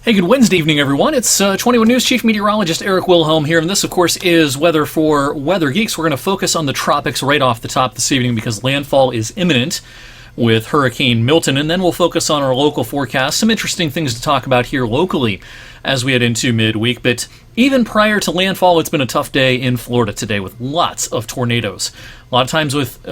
Hey, good Wednesday evening, everyone. It's 21 News Chief Meteorologist Eric Wilhelm here, and this, of course, is weather for Weather Geeks. We're going to focus on the tropics right off the top this evening because landfall is imminent with Hurricane Milton, and then we'll focus on our local forecast. Some interesting things to talk about here locally as we head into midweek, but even prior to landfall, it's been a tough day in Florida today with lots of tornadoes. A lot of times with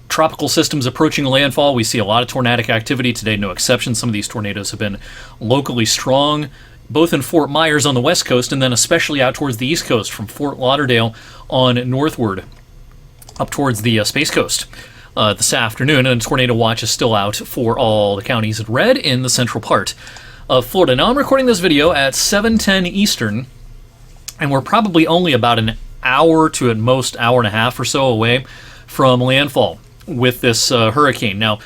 tropical systems approaching landfall, we see a lot of tornadic activity. Today, no exception. Some of these tornadoes have been locally strong, both in Fort Myers on the west coast and then especially out towards the east coast from Fort Lauderdale on northward up towards the Space Coast this afternoon. And a tornado watch is still out for all the counties in red in the central part of Florida. Now, I'm recording this video at 7:10 Eastern, and we're probably only about an hour to at most hour and a half or so away from landfall with this hurricane. Now,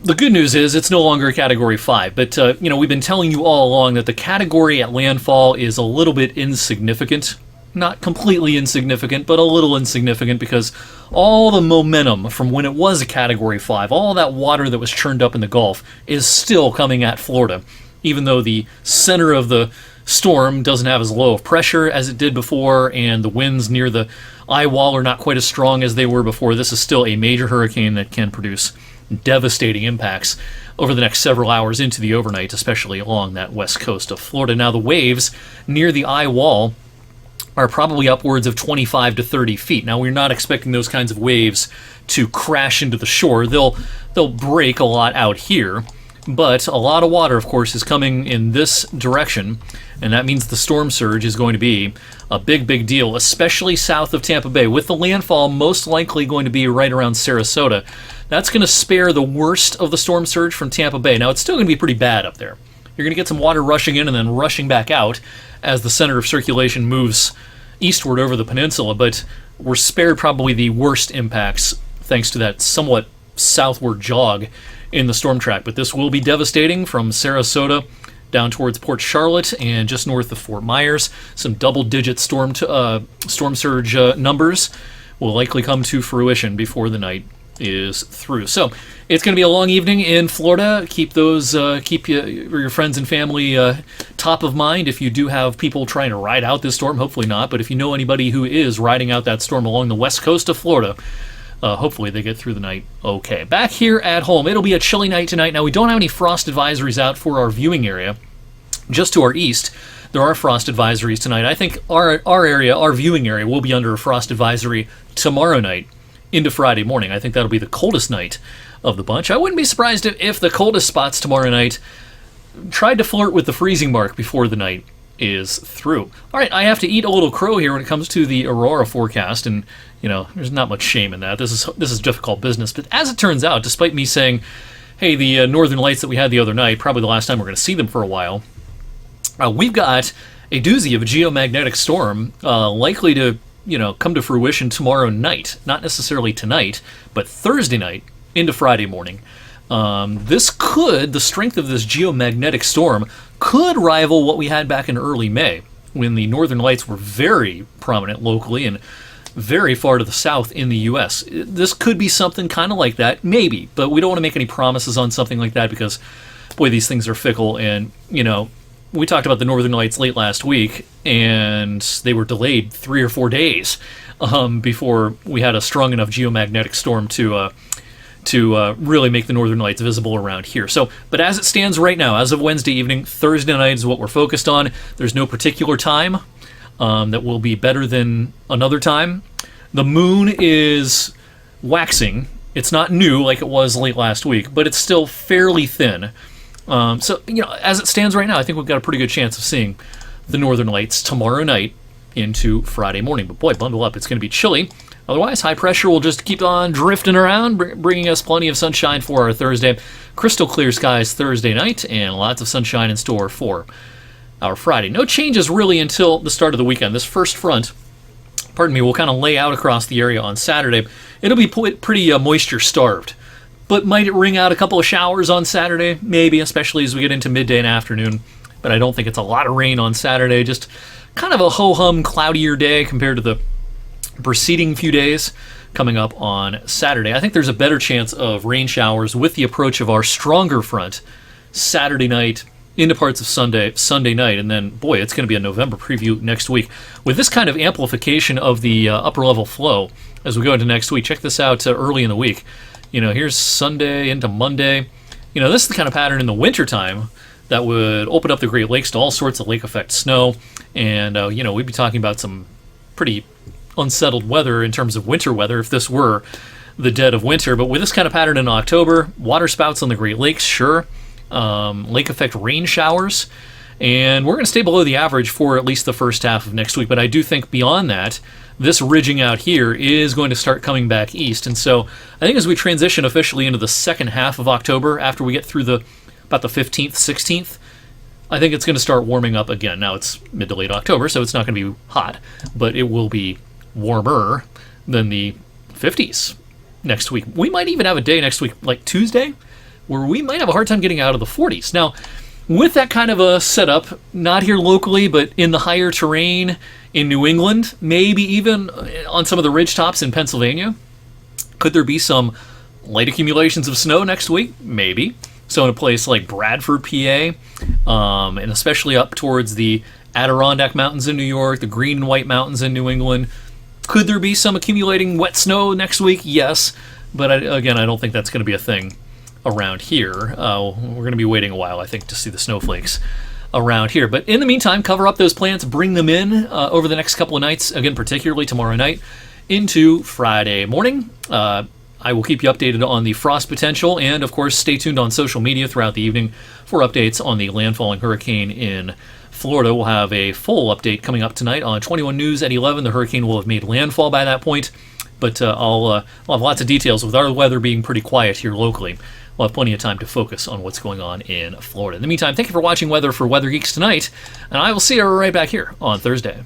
the good news is it's no longer a Category 5, but we've been telling you all along that the category at landfall is a little bit insignificant. Not completely insignificant, but a little insignificant because all the momentum from when it was a Category 5, all that water that was churned up in the Gulf is still coming at Florida, even though the center of the storm doesn't have as low of pressure as it did before, and the winds near the eye wall are not quite as strong as they were before. This is still a major hurricane that can produce devastating impacts over the next several hours into the overnight, especially along that west coast of Florida. Now, the waves near the eye wall are probably upwards of 25 to 30 feet. Now, we're not expecting those kinds of waves to crash into the shore. They'll break a lot out here, but a lot of water, of course, is coming in this direction, and that means the storm surge is going to be a big, big deal, especially south of Tampa Bay, with the landfall most likely going to be right around Sarasota. That's going to spare the worst of the storm surge from Tampa Bay. Now, it's still going to be pretty bad up there. You're going to get some water rushing in and then rushing back out as the center of circulation moves eastward over the peninsula, but we're spared probably the worst impacts thanks to that somewhat southward jog in the storm track. But this will be devastating from Sarasota down towards Port Charlotte and just north of Fort Myers. Some double-digit storm surge numbers will likely come to fruition before the night is through. So it's going to be a long evening in Florida. Keep your friends and family top of mind if you do have people trying to ride out this storm. Hopefully not, but if you know anybody who is riding out that storm along the west coast of Florida, hopefully they get through the night okay. Back here at home, it'll be a chilly night tonight. Now, we don't have any frost advisories out for our viewing area. Just to our east, there are frost advisories tonight. I think our area, our viewing area, will be under a frost advisory tomorrow night into Friday morning. I think that'll be the coldest night of the bunch. I wouldn't be surprised if the coldest spots tomorrow night tried to flirt with the freezing mark before the night is through. All right, I have to eat a little crow here when it comes to the Aurora forecast, and there's not much shame in that. This is difficult business, but as it turns out, despite me saying, hey, the northern lights that we had the other night, probably the last time we're going to see them for a while, we've got a doozy of a geomagnetic storm likely to come to fruition tomorrow night. Not necessarily tonight, but Thursday night into Friday morning. The strength of this geomagnetic storm could rival what we had back in early May, when the northern lights were very prominent locally and very far to the south in the U.S. This could be something kind of like that, maybe, but we don't want to make any promises on something like that because, boy, these things are fickle, and, we talked about the northern lights late last week, and they were delayed 3 or 4 days before we had a strong enough geomagnetic storm to really make the northern lights visible around here. So, but as it stands right now, as of Wednesday evening, Thursday night is what we're focused on. There's no particular time that will be better than another time. The moon is waxing. It's not new like it was late last week, but it's still fairly thin. So, as it stands right now, I think we've got a pretty good chance of seeing the northern lights tomorrow night into Friday morning. But boy, bundle up. It's going to be chilly. Otherwise, high pressure will just keep on drifting around, bringing us plenty of sunshine for our Thursday. Crystal clear skies Thursday night, and lots of sunshine in store for our Friday. No changes really until the start of the weekend. This first front, will kind of lay out across the area on Saturday. It'll be pretty moisture-starved. But might it ring out a couple of showers on Saturday? Maybe, especially as we get into midday and afternoon. But I don't think it's a lot of rain on Saturday. Just kind of a ho-hum, cloudier day compared to the preceding few days coming up on Saturday. I think there's a better chance of rain showers with the approach of our stronger front Saturday night into parts of Sunday night, and then, boy, it's going to be a November preview next week. With this kind of amplification of the upper level flow as we go into next week, check this out early in the week. Here's Sunday into Monday. This is the kind of pattern in the wintertime that would open up the Great Lakes to all sorts of lake effect snow, and, we'd be talking about some pretty unsettled weather in terms of winter weather if this were the dead of winter. But with this kind of pattern in October, water spouts on the Great Lakes, sure, lake effect rain showers, and we're going to stay below the average for at least the first half of next week. But I do think beyond that, this ridging out here is going to start coming back east. And so I think as we transition officially into the second half of October, after we get through about the 15th, 16th, I think it's going to start warming up again. Now it's mid to late October, so it's not going to be hot, but it will be warmer than the 50s next week. We might even have a day next week, like Tuesday, where we might have a hard time getting out of the 40s. Now, with that kind of a setup, not here locally, but in the higher terrain in New England, maybe even on some of the ridge tops in Pennsylvania, could there be some light accumulations of snow next week? Maybe. So in a place like Bradford, PA, and especially up towards the Adirondack Mountains in New York, the Green and White Mountains in New England, could there be some accumulating wet snow next week? Yes, but I don't think that's going to be a thing around here. We're going to be waiting a while, I think, to see the snowflakes around here. But in the meantime, cover up those plants, bring them in over the next couple of nights, again, particularly tomorrow night, into Friday morning. I will keep you updated on the frost potential, and of course, stay tuned on social media throughout the evening for updates on the landfalling hurricane in Florida. We'll have a full update coming up tonight on 21 News at 11. The hurricane will have made landfall by that point, but I'll have lots of details. With our weather being pretty quiet here locally, we'll have plenty of time to focus on what's going on in Florida. In the meantime, thank you for watching Weather for Weather Geeks tonight, and I will see you right back here on Thursday.